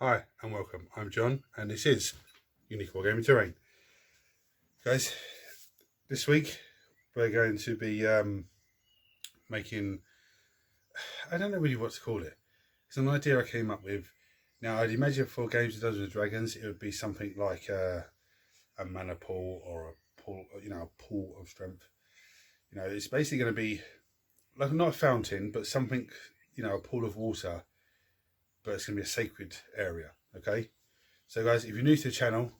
Hi and welcome, I'm John and this is Unique Wargaming Terrain. Guys, this week we're going to be making, I don't know really what to call it. It's an idea I came up with. Now I'd imagine for games of Dungeons and Dragons it would be something like a mana pool or a pool, a pool of strength. It's basically going to be like not a fountain but something, a pool of water, but it's going to be a sacred area. Okay, so guys, if you're new to the channel,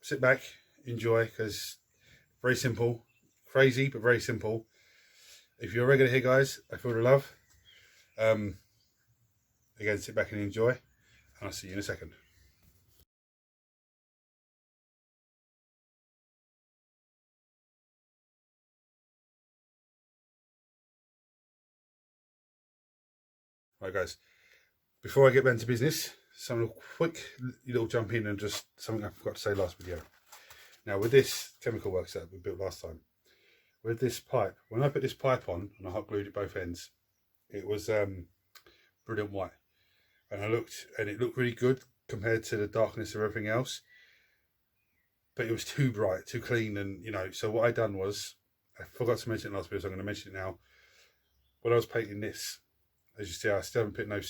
sit back, enjoy, because very simple, crazy but very simple. If you're regular here, guys, I feel the love. Again, sit back and enjoy, and I'll see you in a second. Right, guys, before I get back to business, some quick little jump in and just something I forgot to say last video. Now with this chemical works that we built last time, with this pipe, when I put this pipe on and I hot glued it both ends, it was brilliant white, and it looked really good compared to the darkness of everything else, but it was too bright, too clean. And so what I done was, I forgot to mention it last video, so I'm going to mention it now. When I was painting this, as you see, I still haven't put no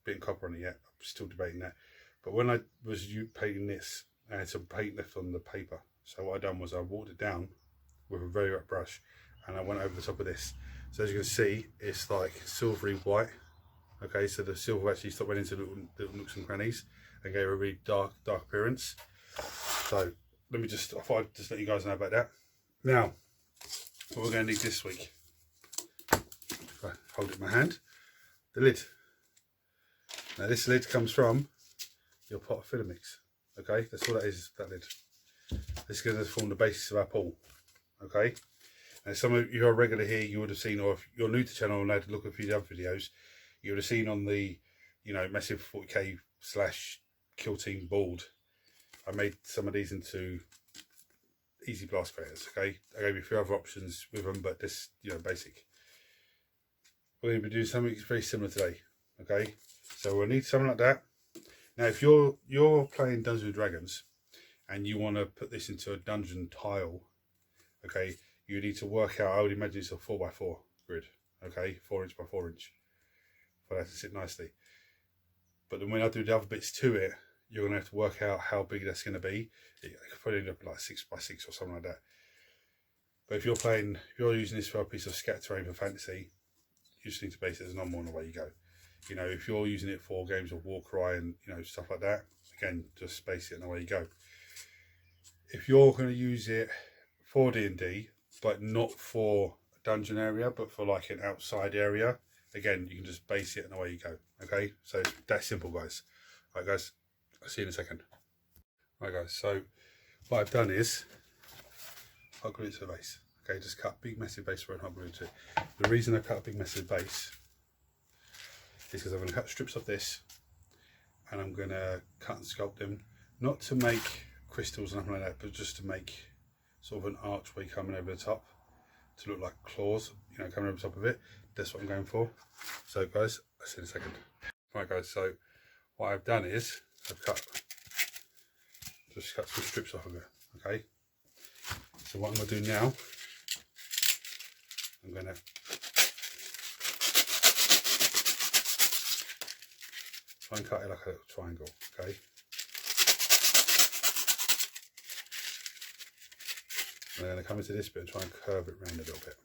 bit of copper on it yet. I'm still debating that. But when I was painting this, I had some paint left on the paper. So what I done was I watered it down with a very wet brush, and I went over the top of this. So as you can see, it's like silvery white. Okay, so the silver actually went into little nooks and crannies and gave a really dark appearance. So I thought I'd just let you guys know about that. Now, what we're going to need this week, if I hold it in my hand, the lid. Now this lid comes from your pot of filler mix. Okay, that's all that is, that lid. This is going to form the basis of our pool. Okay, and some of you are regular here, you would have seen, or if you're new to the channel and had to look at a few other videos, you would have seen on the massive 40k / kill team board, I made some of these into easy blast creators. Okay, I gave you a few other options with them, but this, basic. We're going to be doing something very similar today. Okay, so we'll need something like that. Now if you're playing Dungeons and Dragons and you want to put this into a dungeon tile, okay, you need to work out, I would imagine it's a 4x4 grid. Okay, 4" by 4" for that to sit nicely. But then when I do the other bits to it, you're going to have to work out how big that's going to be. It could probably end up like 6x6 or something like that. But if you're using this for a piece of scat terrain for fantasy, you just need to base it as normal and away you go. If you're using it for games of Warcry and stuff like that, again, just base it and away you go. If you're going to use it for D&D, but not for a dungeon area, but for like an outside area, again, you can just base it and away you go. Okay, so that's simple, guys. Right, guys, I'll see you in a second. Right, guys, so what I've done is hot glue it to the base. Okay, just cut a big massive base for a hot glue to it. The reason I cut a big massive base is because I'm going to cut strips of this and I'm going to cut and sculpt them, not to make crystals or nothing like that, but just to make sort of an archway coming over the top to look like claws, coming over the top of it. That's what I'm going for. So guys, I'll see you in a second. Right guys, so what I've done is I've just cut some strips off of it. Okay, so what I'm going to do now, I'm going to try and cut it like a little triangle. Okay, and I'm going to come into this bit and try and curve it around a little bit.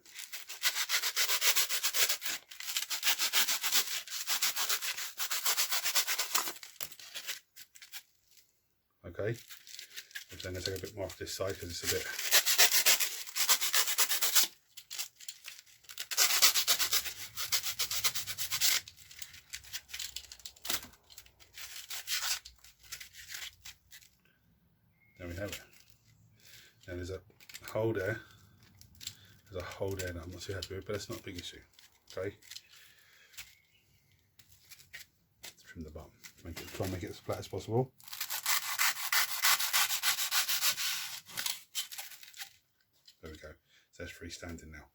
Okay, I'm going to take a bit more off this side because it's a bit. There we have it. Now there's a hole there. There's a hole there that I'm not too happy with, but that's not a big issue. Okay. Trim the bottom. Try and make it as flat as possible. There we go. So that's freestanding now.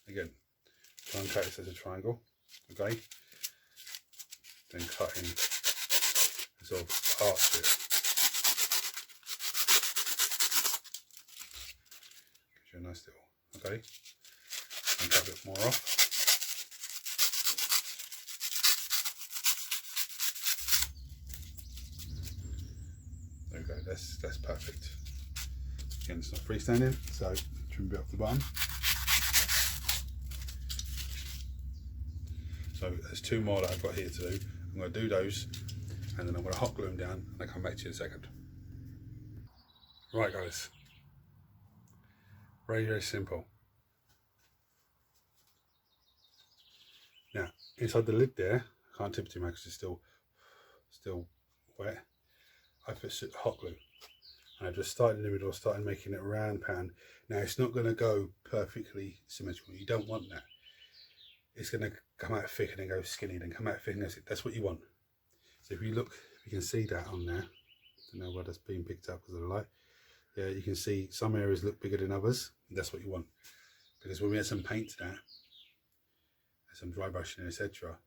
Again, So I'm cutting this as a triangle, okay? Then cutting the sort of arch bit. Gives you a nice little, okay? And cut a bit more off. There we go, that's perfect. Again, it's not freestanding, so trim a bit off the bottom. So there's 2 more that I've got here to do. I'm going to do those, and then I'm going to hot glue them down, and I'll come back to you in a second. Right guys, very simple. Now, inside the lid there, I can't tip it too much because it's still wet. I put hot glue, and I've just started in the middle, started making it a round pan. Now it's not going to go perfectly symmetrical. You don't want that. It's going to come out thick and then go skinny, then come out thick and that's what you want. So if you look, you can see that on there. I don't know why that's being picked up because of the light. Yeah, you can see some areas look bigger than others. That's what you want, because when we add some paint to that, and some dry brushing, etc.,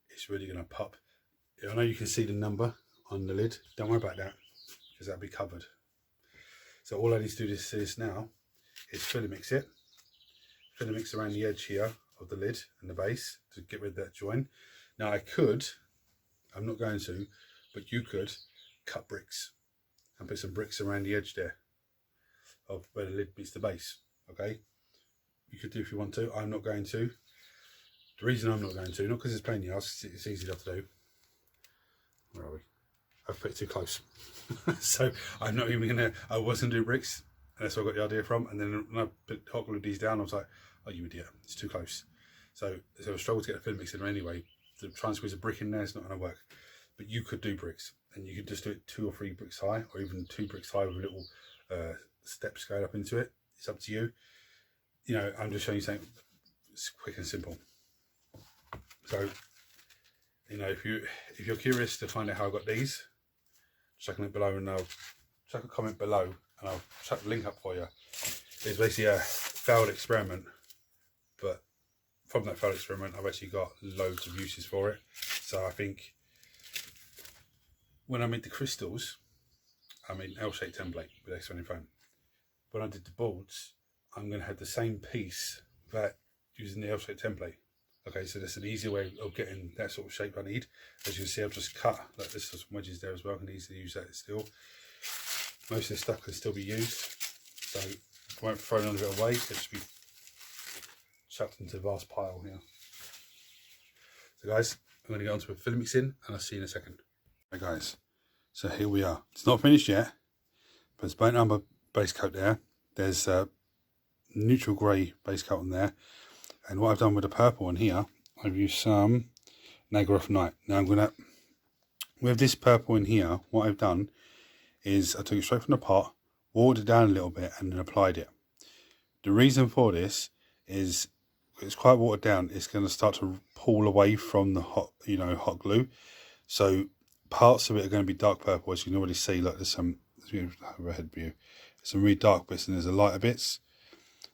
it's really going to pop. I know you can see the number on the lid. Don't worry about that, because that'll be covered. So all I need to do to this now is Filamix it. Filamix around the edge here of the lid and the base to get rid of that join. Now I could, I'm not going to, but you could cut bricks and put some bricks around the edge there of where the lid meets the base. Okay, you could do if you want to. I'm not going to. The reason I'm not going to, not because it's pain in the ass, it's easy enough to do. Where are we? I've put it too close. So I'm not even gonna, I wasn't doing bricks, and that's where I got the idea from. And then when I put hot glue these down, I was like, oh you idiot, it's too close. So I struggled to get the film mix in there anyway. To try and squeeze a brick in there, it's not gonna work. But you could do bricks, and you could just do it 2 or 3 bricks high, or even 2 bricks high with a little steps going up into it. It's up to you. You know, I'm just showing you something it's quick and simple. So, you know, if you're curious to find out how I got these, chuck a link below, and I'll chuck a comment below, and I'll chuck the link up for you. It's basically a failed experiment, but from that failed experiment, I've actually got loads of uses for it. So I think when I made the crystals, I made an L-shaped template with X20 foam. When I did the boards, I'm going to have the same piece that using the L-shaped template. Okay, so that's an easier way of getting that sort of shape I need. As you can see, I've just cut like this, some wedges there as well. I can easily use that still. Most of this stuff can still be used, so I won't throw none of it away. It'll just be chucked into a vast pile here. So guys, I'm going to get on to a film mix in, and I'll see you in a second. Right guys, so here we are. It's not finished yet, but it's paint number base coat there. There's a neutral grey base coat on there. And what I've done with the purple one here, I've used some Nagaroth Night. Now I'm going to, with this purple in here, what I've done is I took it straight from the pot, watered it down a little bit, and then applied it. The reason for this is it's quite watered down. It's going to start to pull away from the hot glue. So parts of it are going to be dark purple, as you can already see. Like there's some overhead view, some really dark bits, and there's the lighter bits.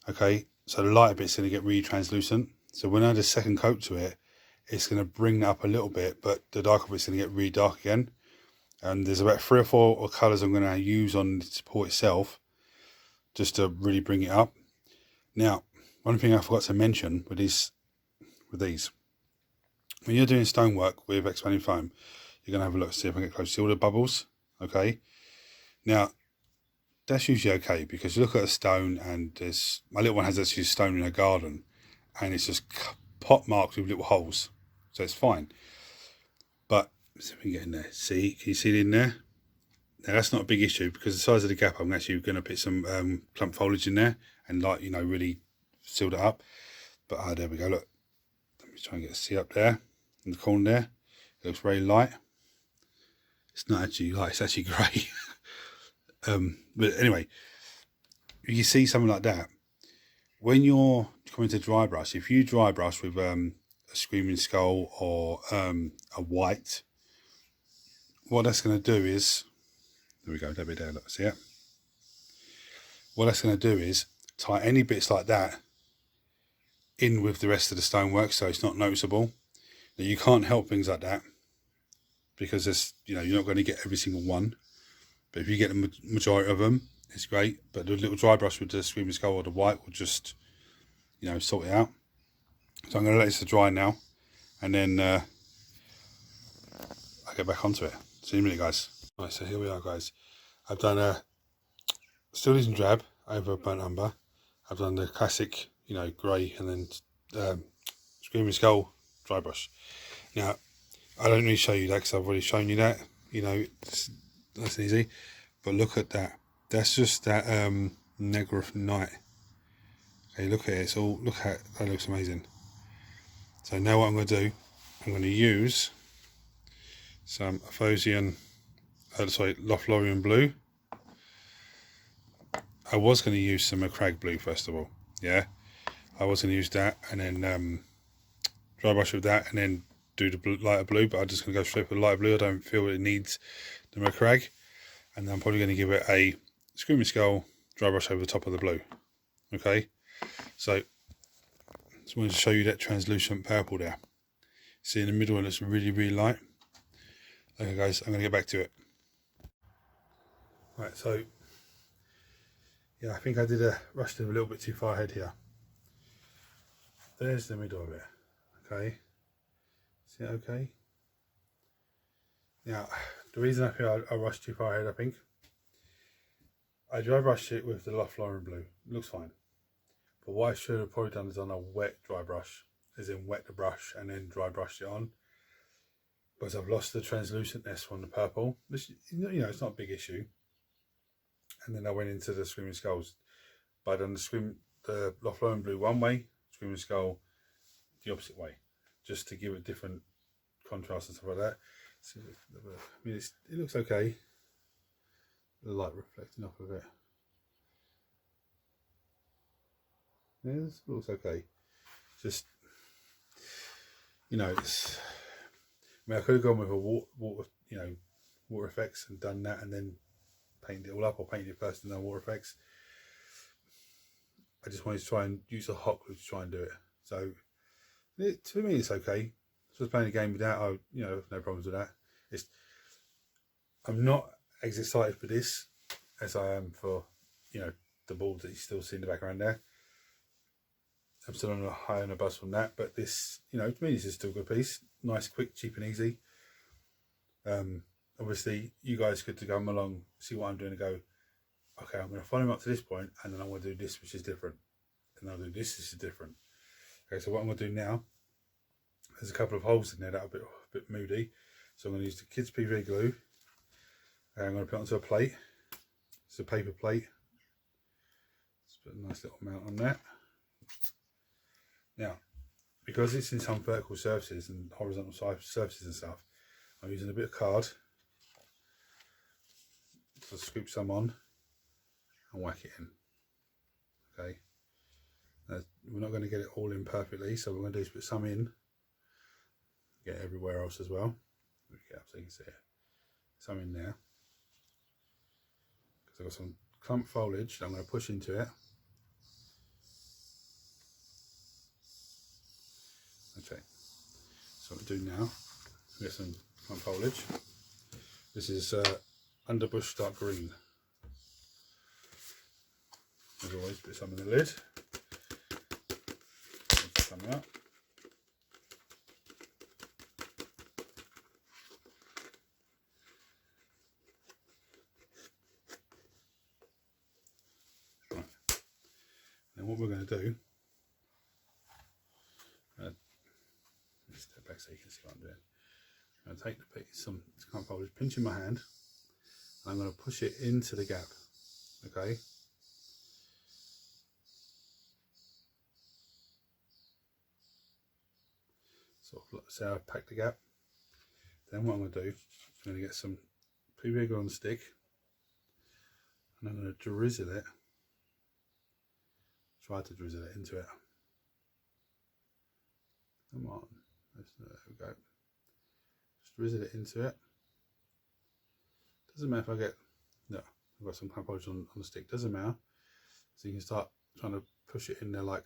Okay. So the lighter bit's going to get really translucent. So when I add a second coat to it, it's going to bring that up a little bit, but the darker bit's going to get really dark again. And there's about 3 or 4 colours I'm going to use on the support itself, just to really bring it up. Now, one thing I forgot to mention with these, when you're doing stonework with X20 foam, you're going to have a look, see if I can get close. See all the bubbles? Okay. Now, that's usually okay, because you look at a stone, and there's, my little one has actually a stone in her garden, and it's just pot marked with little holes, so it's fine. But see if we can get in there. See, can you see it in there? Now that's not a big issue, because the size of the gap, I'm actually going to put some clump foliage in there and, like, you know, really seal it up. But there we go. Look, let me try and get a see up there in the corner there. It looks very light. It's not actually light; it's actually grey. But anyway, you see something like that, when you're coming to dry brush, if you dry brush with a screaming skull or a white, what that's going to do is, there we go, that bit there, look, see it? What that's going to do is tie any bits like that in with the rest of the stonework, so it's not noticeable. Now, you can't help things like that because there's, you're not going to get every single one. But if you get the majority of them, it's great. But the little dry brush with the Screaming Skull or the white will just, sort it out. So I'm going to let this dry now, and then I'll get back onto it. See you in a minute, guys. Right, so here we are, guys. I've done a Still Using Drab over burnt umber. I've done the classic, grey, and then Screaming Skull dry brush. Now, I don't need to show you that because I've already shown you that. It's nice and easy. But look at that. That's just that Negra Night. Okay, look at it. That looks amazing. So now what I'm going to do, I'm going to use some Lothlorien blue. I was going to use some Macragge blue first of all. Yeah, I was going to use that and then dry brush with that and then do the lighter blue. But I'm just going to go straight for the lighter blue. I don't feel it needs the Macragge, and then I'm probably going to give it a Screaming Skull dry brush over the top of the blue. Okay, so just wanted to show you that translucent purple there. See, in the middle, it looks really, really light. Okay, guys, I'm going to get back to it. Right, so yeah, I think I rushed it a little bit too far ahead here. There's the middle of it. Okay, see it okay? Now, the reason I feel I rushed too far ahead, I think, I dry brushed it with the Lothlorien blue. It looks fine. But what I should have probably done is on a wet dry brush, as in wet the brush and then dry brushed it on. Because I've lost the translucentness from the purple. Which, it's not a big issue. And then I went into the Screaming Skulls. But I done the Lothlorien blue one way, Screaming Skull the opposite way. Just to give it different contrast and stuff like that. So, I mean, it looks okay. The light reflecting off of it. Yeah, this looks okay. Just, it's. I mean, I could have gone with a water effects and done that, and then painted it all up, or painted it first and then water effects. I just wanted to try and use a hot glue to try and do it. So, to me, it's okay. Just playing a game with that, no problems with that. I'm not as excited for this as I am for, the balls that you still see in the background there. I'm still on a high on a buzz from that, but this, to me, this is still a good piece. Nice, quick, cheap and easy. Obviously, you guys could come along, see what I'm doing and go, okay, I'm going to follow him up to this point, and then I'm going to do this, which is different. And I'll do this is different. Okay, so what I'm going to do now, there's a couple of holes in there that are a bit moody. So I'm going to use the kids' PVA glue. And I'm going to put it onto a plate. It's a paper plate. Let's put a nice little amount on that. Now, because it's in some vertical surfaces and horizontal surfaces and stuff, I'm using a bit of card to scoop some on and whack it in. Okay, now, we're not going to get it all in perfectly, so what we're going to do is put some in, get everywhere else as well. Get up so you can see it. Some in there, because I've got some clump foliage that I'm going to push into it. Okay, so what I do now, get some clump foliage. This is underbush dark green. As always, put some in the lid. Come out. Right. Then what we're going to do, step back so you can see what I'm doing. I'm going to take some clump foliage, pinch in my hand, and I'm going to push it into the gap. Okay. Sort of say I've packed the gap. Then what I'm going to do, I'm going to get some PVA glue on the stick, and I'm going to drizzle it. Try to drizzle it into it. Come on, there we go. Just drizzle it into it. Doesn't matter if I get, no, I've got some clump foliage on the stick. Doesn't matter. So you can start trying to push it in there like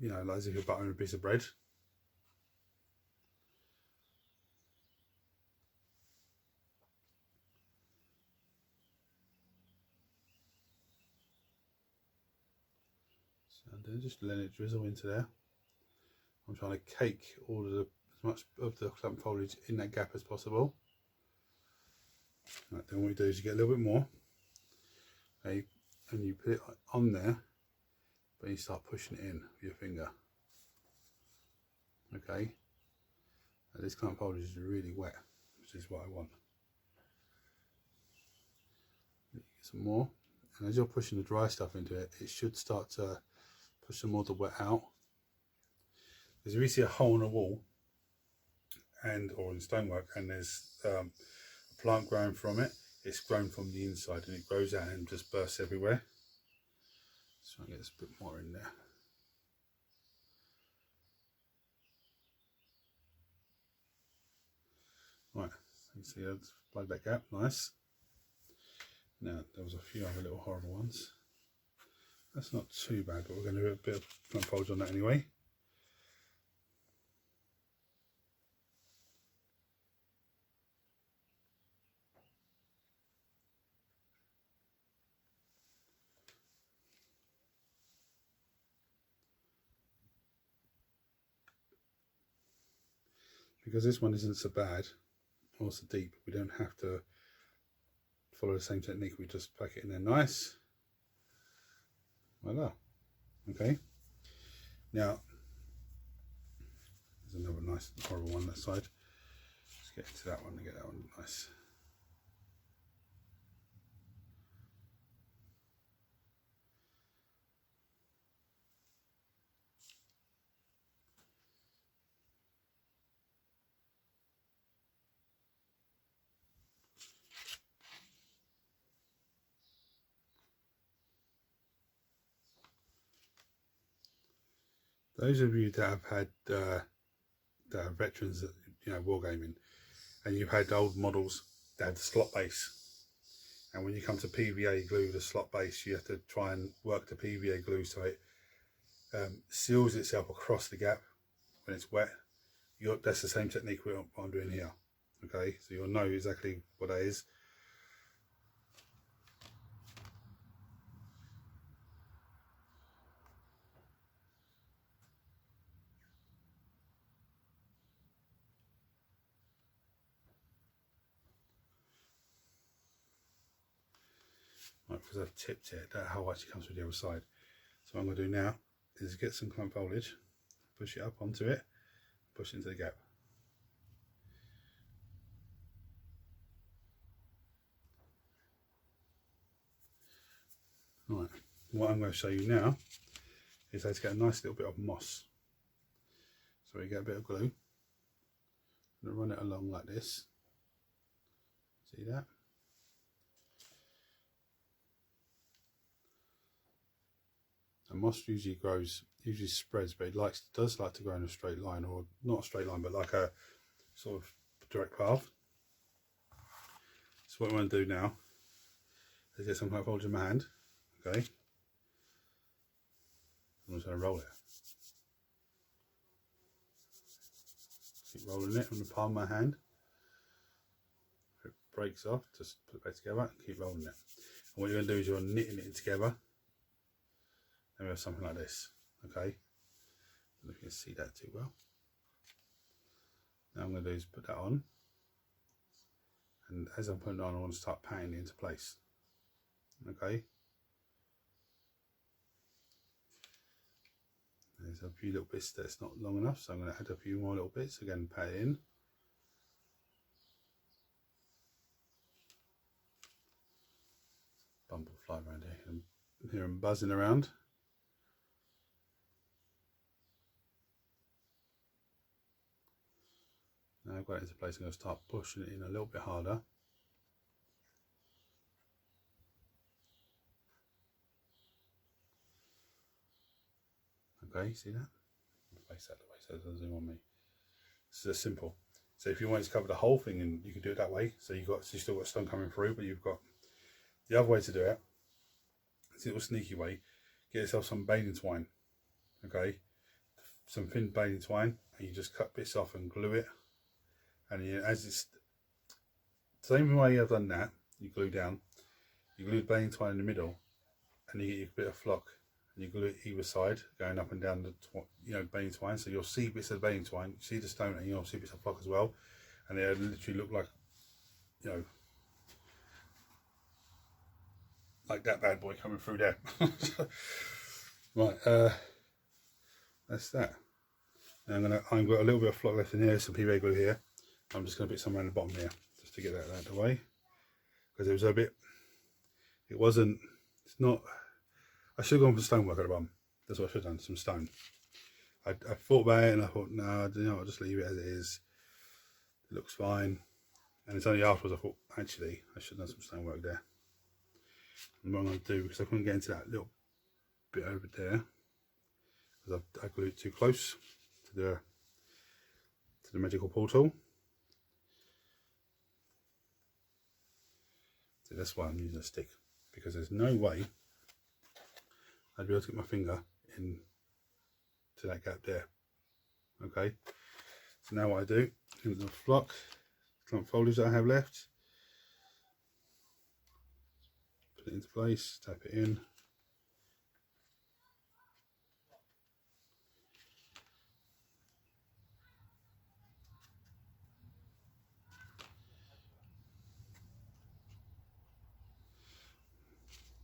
you know, like as if you're buttering a piece of bread. So then just letting it drizzle into there. I'm trying to cake all of the, as much of the clump foliage in that gap as possible. Right, then what you do is you get a little bit more, okay, and you put it on there, but you start pushing it in with your finger. Okay, and this clump foliage is really wet, which is what I want. Get some more, and as you're pushing the dry stuff into it, it should start to push some more of the wet out. Because if you see a hole in a wall, or in stonework, and there's a plant growing from it, it's grown from the inside and it grows out and just bursts everywhere. Let's try and get this a bit more in there. Right, you see let's plug that gap, nice. Now there was a few other little horrible ones. That's not too bad, but we're going to do a bit of plant foliage on that anyway. Because this one isn't so bad or so deep, we don't have to follow the same technique. We just pack it in there nice. Voila. Okay. Now there's another nice horrible one on that side. Let's get into that one and get that one nice. Those of you that have had that are veterans at, you know, wargaming, and you've had old models that have the slot base, and when you come to PVA glue the slot base, you have to try and work the PVA glue so it seals itself across the gap when it's wet. That's the same technique what I'm doing here. Okay, so you'll know exactly what that is. Right, because I've tipped it, that hole actually comes from the other side. So what I'm going to do now is get some clump foliage, push it up onto it, push it into the gap. Right, what I'm going to show you now is how to get a nice little bit of moss. So we get a bit of glue, and run it along like this. See that? And moss usually spreads, but it does like to grow in a straight line, or not a straight line, but like a sort of direct path. So what I'm going to do now is get some clump foliage in my hand, okay? I'm just going to roll it. Keep rolling it on the palm of my hand. If it breaks off, just put it back together and keep rolling it. And what you're going to do is you're knitting it together. And we have something like this, okay? I don't know if you can see that too well. Now I'm going to do is put that on, and as I'm putting it on, I want to start patting it into place, okay? There's a few little bits that's not long enough, so I'm going to add a few more little bits, again pat it in. Bumble fly around here, and hear them buzzing around. Now I've got it into place, I'm going to start pushing it in a little bit harder. Okay, see that? Face that way so it doesn't zoom on me. This is simple. So if you want to cover the whole thing, and you can do it that way, so you still got stone coming through, but you've got the other way to do it. It's a little sneaky way. Get yourself some baling twine, okay? some thin baling twine, and you just cut bits off and glue it. And you, as it's same way I've done that, you glue down. You glue the baling twine in the middle, and you get your bit of flock, and you glue it either side, going up and down the baling twine. So you'll see bits of the baling twine, you see the stone, and you'll see bits of flock as well. And they literally look like, like that bad boy coming through there. Right, that's that. Now I've got a little bit of flock left in here, some PVA glue here. I'm just going to put some around the bottom here, just to get that out of the way, because it was a bit. It's not. I should have gone for stonework at the bottom. That's what I should have done. Some stone. I thought about it and I thought, no, I'll just leave it as it is. It looks fine. And it's only afterwards I thought, actually, I should have done some stonework there. And what I'm going to do, because I couldn't get into that little bit over there, because I glued it too close to the magical portal. So that's why I'm using a stick, because there's no way I'd be able to get my finger in to that gap there. Okay, so now what I do, in the flock, clump foliage that I have left, put it into place, tap it in.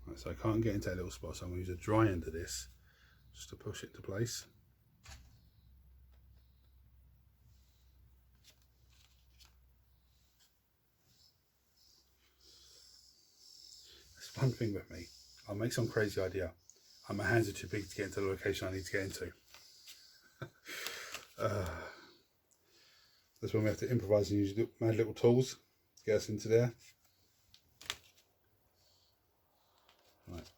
Right, so I can't get into that little spot, so I'm going to use a dry end of this just to push it into place. That's one thing with me. I'll make some crazy idea, and my hands are too big to get into the location I need to get into. That's when we have to improvise and use mad little tools to get us into there. Right,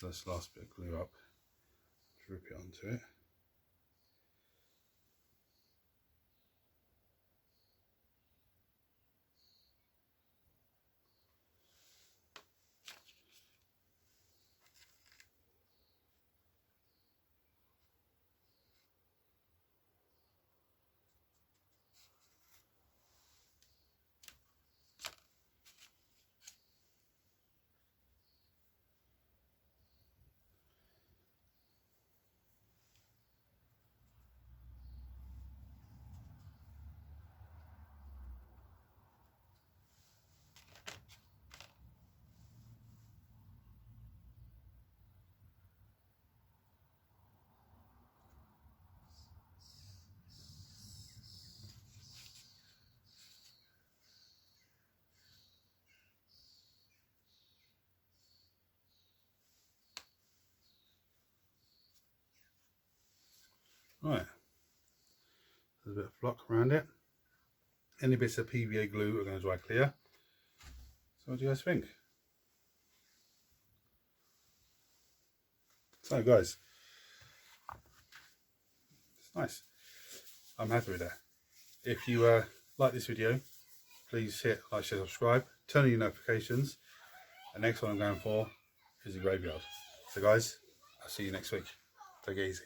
this last bit of glue up, drip it onto it. Right, there's a bit of flock around it. Any bits of PVA glue are going to dry clear. So what do you guys think? So guys, it's nice. I'm happy with that. If you like this video, please hit like, share, subscribe, turn on your notifications. The next one I'm going for is a graveyard. So guys, I'll see you next week. Take it easy.